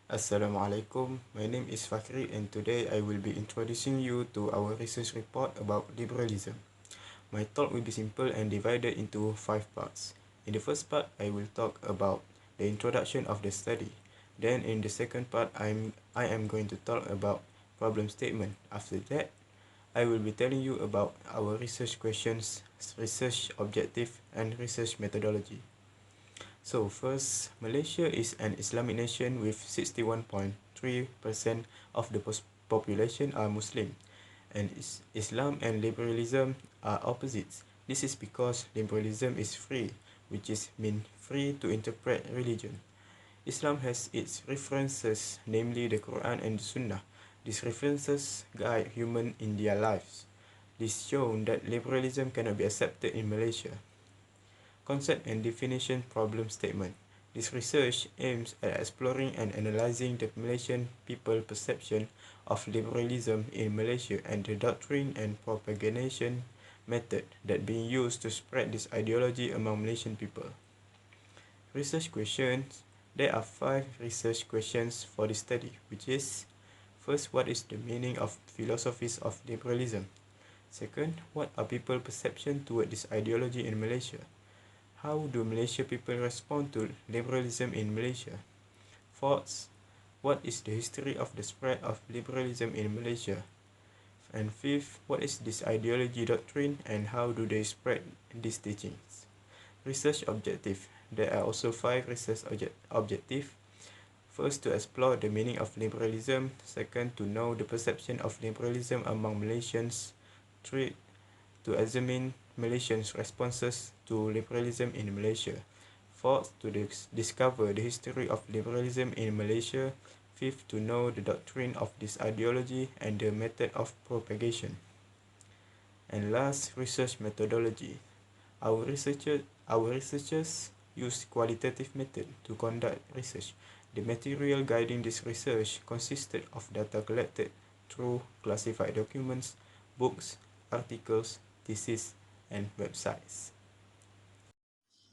Assalamualaikum. My name is Fakri and today I will be introducing you to our research report about liberalism. My talk will be simple and divided into 5 parts. In the first part, I will talk about the introduction of the study. Then in the second part, I am going to talk about problem statement. After that, I will be telling you about our research questions, research objective, and research methodology. So first, Malaysia is an Islamic nation with 61.3% of the population are Muslim, and Islam and liberalism are opposites. This is because liberalism is free, which is mean free to interpret religion. Islam has its references, namely the Quran and the Sunnah. These references guide humans in their lives. This shows that liberalism cannot be accepted in Malaysia. Concept and definition problem statement. This research aims at exploring and analyzing the Malaysian people perception of liberalism in Malaysia and the doctrine and propagation method that being used to spread this ideology among Malaysian people. Research questions. There are 5 research questions for this study, which is: first, what is the meaning of philosophies of liberalism? Second, what are people's perception toward this ideology in Malaysia? How do Malaysian people respond to liberalism in Malaysia? Fourth, what is the history of the spread of liberalism in Malaysia? And fifth, what is this ideology doctrine and how do they spread these teachings? Research objective. There are also 5 research objectives. First, to explore the meaning of liberalism. Second, to know the perception of liberalism among Malaysians. Third, to examine Malaysians' responses to liberalism in Malaysia. Fourth, to discover the history of liberalism in Malaysia. Fifth, to know the doctrine of this ideology and the method of propagation. And last, research methodology. Our researchers use qualitative method to conduct research. The material guiding this research consisted of data collected through classified documents, books, articles, thesis, and websites.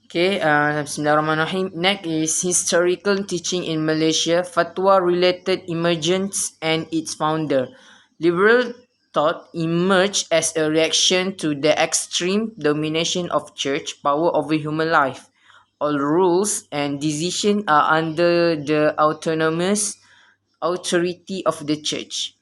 Okay, Bismillahirrahmanirrahim. Next is historical teaching in Malaysia, fatwa related emergence and its founder. Liberal thought emerged as a reaction to the extreme domination of church power over human life. All rules and decisions are under the autonomous authority of the church.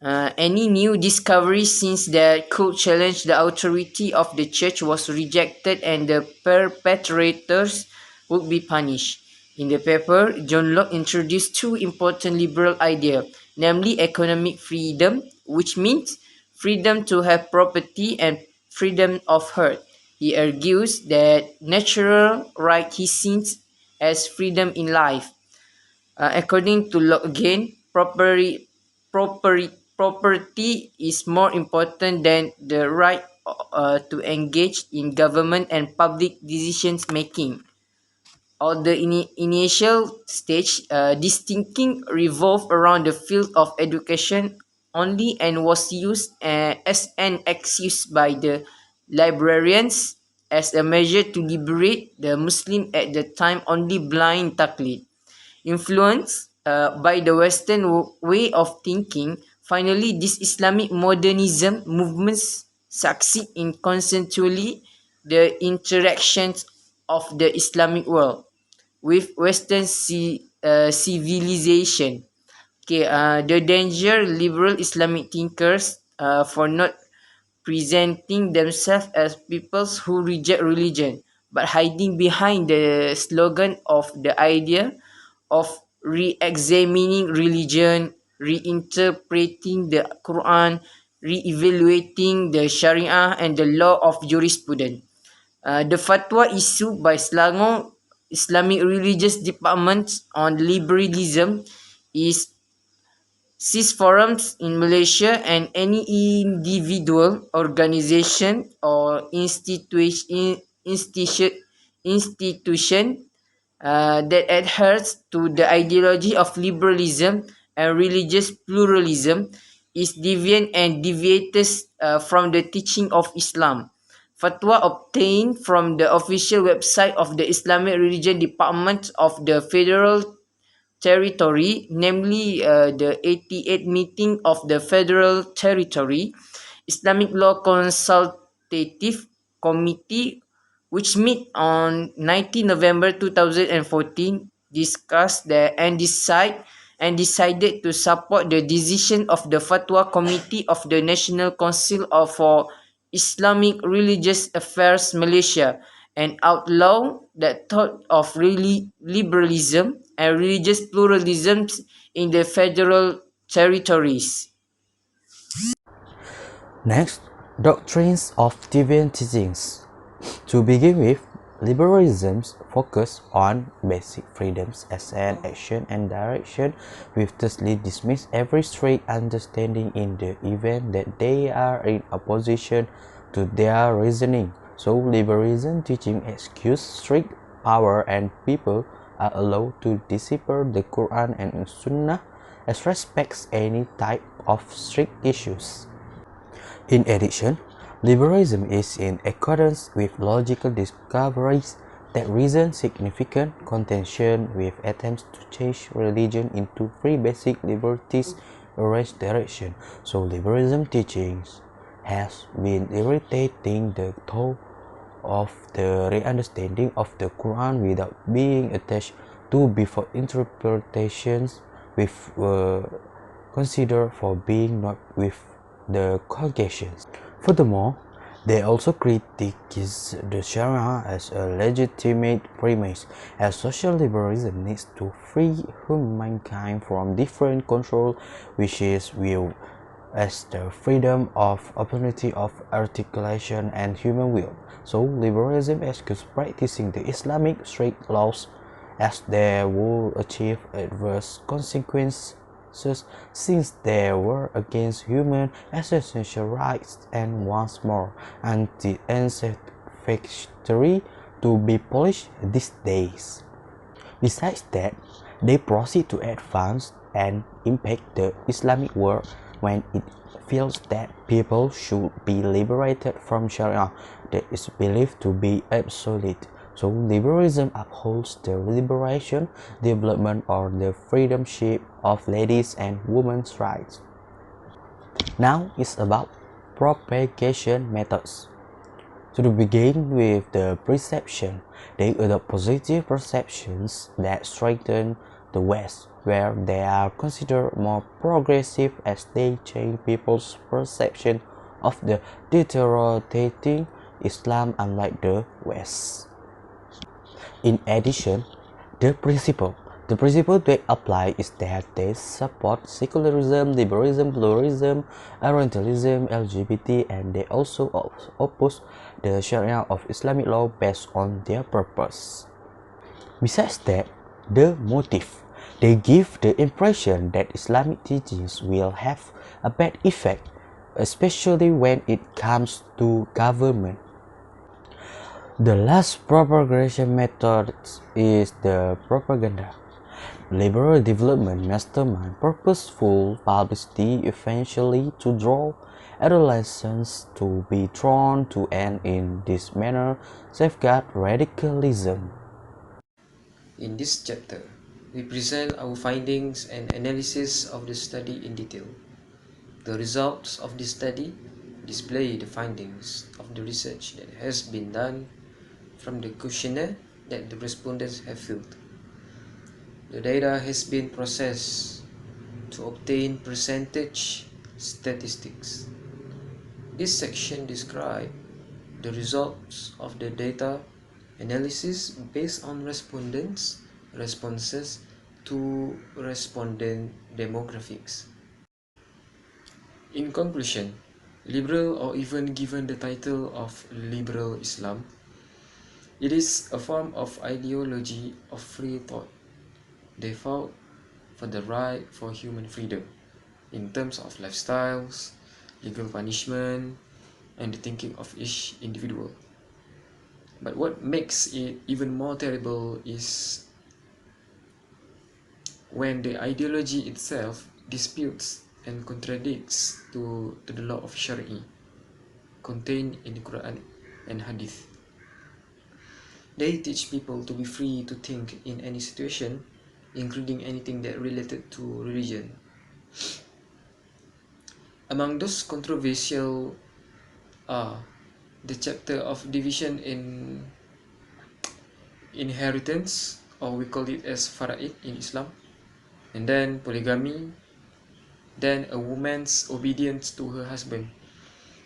Any new discovery since that could challenge the authority of the church was rejected and the perpetrators would be punished. In the paper, John Locke introduced 2 important liberal ideas, namely economic freedom, which means freedom to have property, and freedom of heart. He argues that natural right he sees as freedom in life. According to Locke again, property is more important than the right to engage in government and public decisions making. On the initial stage, this thinking revolved around the field of education only and was used as an excuse by the librarians as a measure to liberate the Muslim at the time only blind taqlid. Influenced by the Western way of thinking, finally this Islamic modernism movements succeed in consensually the interactions of the Islamic world with Western civilization. Okay, the danger liberal Islamic thinkers for not presenting themselves as peoples who reject religion, but hiding behind the slogan of the idea of re-examining religion, reinterpreting the Quran, re-evaluating the Sharia and the law of jurisprudence. The fatwa issued by Selangor Islamic Religious Department on liberalism is seized forums in Malaysia, and any individual, organisation or institution that adheres to the ideology of liberalism and religious pluralism is deviant and deviates from the teaching of Islam. Fatwa obtained from the official website of the Islamic Religion Department of the Federal territory, namely the 88th meeting of the Federal Territory Islamic Law Consultative Committee, which met on 19 November 2014, discussed and decided to support the decision of the Fatwa Committee of the National Council for Islamic Religious Affairs Malaysia and outlaw that thought of liberalism and religious pluralism in the federal territories. Next, doctrines of deviant teachings. To begin with, liberalism's focus on basic freedoms as an action and direction, with thusly dismiss every strict understanding in the event that they are in opposition to their reasoning. So liberalism teaching excuse strict power and people are allowed to decipher the Quran and Sunnah as respects any type of strict issues. In addition, liberalism is in accordance with logical discoveries that reason significant contention with attempts to change religion into free basic liberties arranged direction. So liberalism teachings has been irritating the thought of the re-understanding of the Quran without being attached to before interpretations with considered for being not with the congregations. Furthermore, they also critique the Sharia as a legitimate premise, as social liberalism needs to free humankind from different control, which is viewed as the freedom of opportunity of articulation and human will. So liberalism excludes practicing the Islamic strict laws as they would achieve adverse consequences since they were against human essential rights and once more unsatisfactory to be polished these days. Besides that, they proceed to advance and impact the Islamic world when it feels that people should be liberated from Sharia that is believed to be obsolete. So liberalism upholds the liberation, development, or the freedomship of ladies and women's rights. Now it's about propagation methods. To begin with the perception, they adopt positive perceptions that strengthen the West, where they are considered more progressive as they change people's perception of the deteriorating Islam unlike the West. In addition, the principle they apply is that they support secularism, liberalism, pluralism, Orientalism, LGBT, and they also oppose the Sharia of Islamic law based on their purpose. Besides that, the motive. They give the impression that Islamic teachings will have a bad effect, especially when it comes to government. The last propagation method is the propaganda. Liberal development mastermind purposeful publicity eventually to draw adolescents to be drawn to and in this manner safeguard radicalism. In this chapter, we present our findings and analysis of the study in detail. The results of this study display the findings of the research that has been done from the questionnaire that the respondents have filled. The data has been processed to obtain percentage statistics. This section describes the results of the data analysis based on respondents' responses to respondent demographics. In conclusion, liberal, or even given the title of liberal Islam, it is a form of ideology of free thought. They fought for the right for human freedom in terms of lifestyles, legal punishment, and the thinking of each individual. But what makes it even more terrible is when the ideology itself disputes and contradicts to the law of Sharia contained in the Quran and Hadith. They teach people to be free to think in any situation including anything that related to religion. Among those controversial are the chapter of division in inheritance, or we call it as fara'id in Islam, and then polygamy, then a woman's obedience to her husband.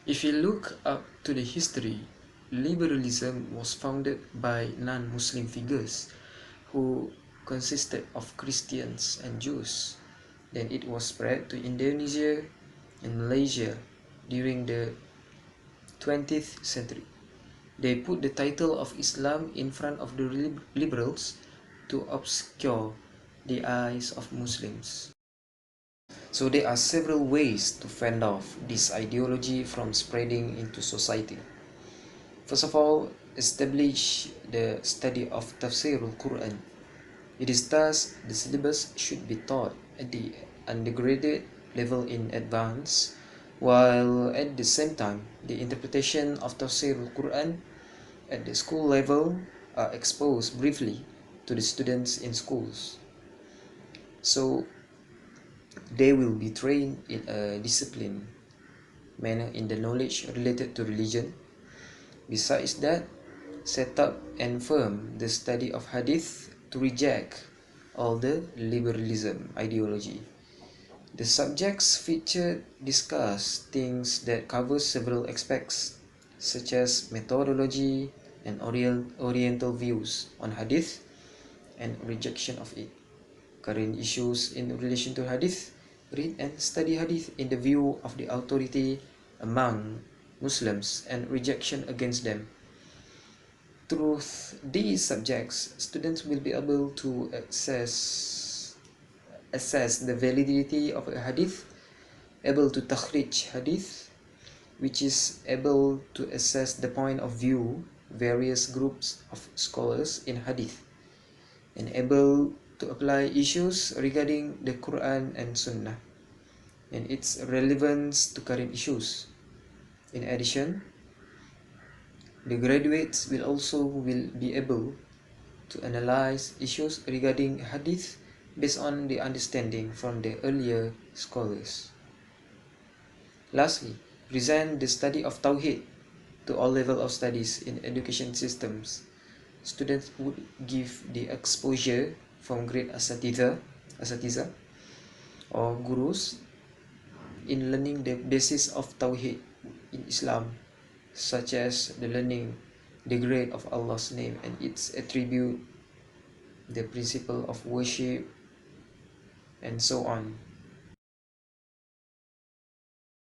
If you look up to the history, liberalism was founded by non-Muslim figures who consisted of Christians and Jews. Then it was spread to Indonesia and Malaysia during the 20th century. They put the title of Islam in front of the liberals to obscure the eyes of Muslims. So there are several ways to fend off this ideology from spreading into society. First of all, establish the study of Tafsirul Quran. It is thus the syllabus should be taught at the undergraduate level in advance, while at the same time the interpretation of Tafsirul Quran at the school level are exposed briefly to the students in schools. So they will be trained in a disciplined manner in the knowledge related to religion. Besides that, set up and firm the study of hadith to reject all the liberalism ideology. The subjects featured discuss things that cover several aspects, such as methodology and oriental views on hadith and rejection of it. Current issues in relation to hadith, read and study hadith in the view of the authority among Muslims and rejection against them. Through these subjects, students will be able to assess the validity of a hadith, able to takhrij hadith, which is able to assess the point of view various groups of scholars in hadith, and able to apply issues regarding the Quran and Sunnah and its relevance to current issues. In addition, the graduates will be able to analyze issues regarding hadith based on the understanding from the earlier scholars. Lastly, present the study of Tawhid to all levels of studies in education systems. Students would give the exposure from great asatiza or gurus in learning the basis of Tawhid in Islam, such as the learning the grade of Allah's name and its attribute, the principle of worship, and so on.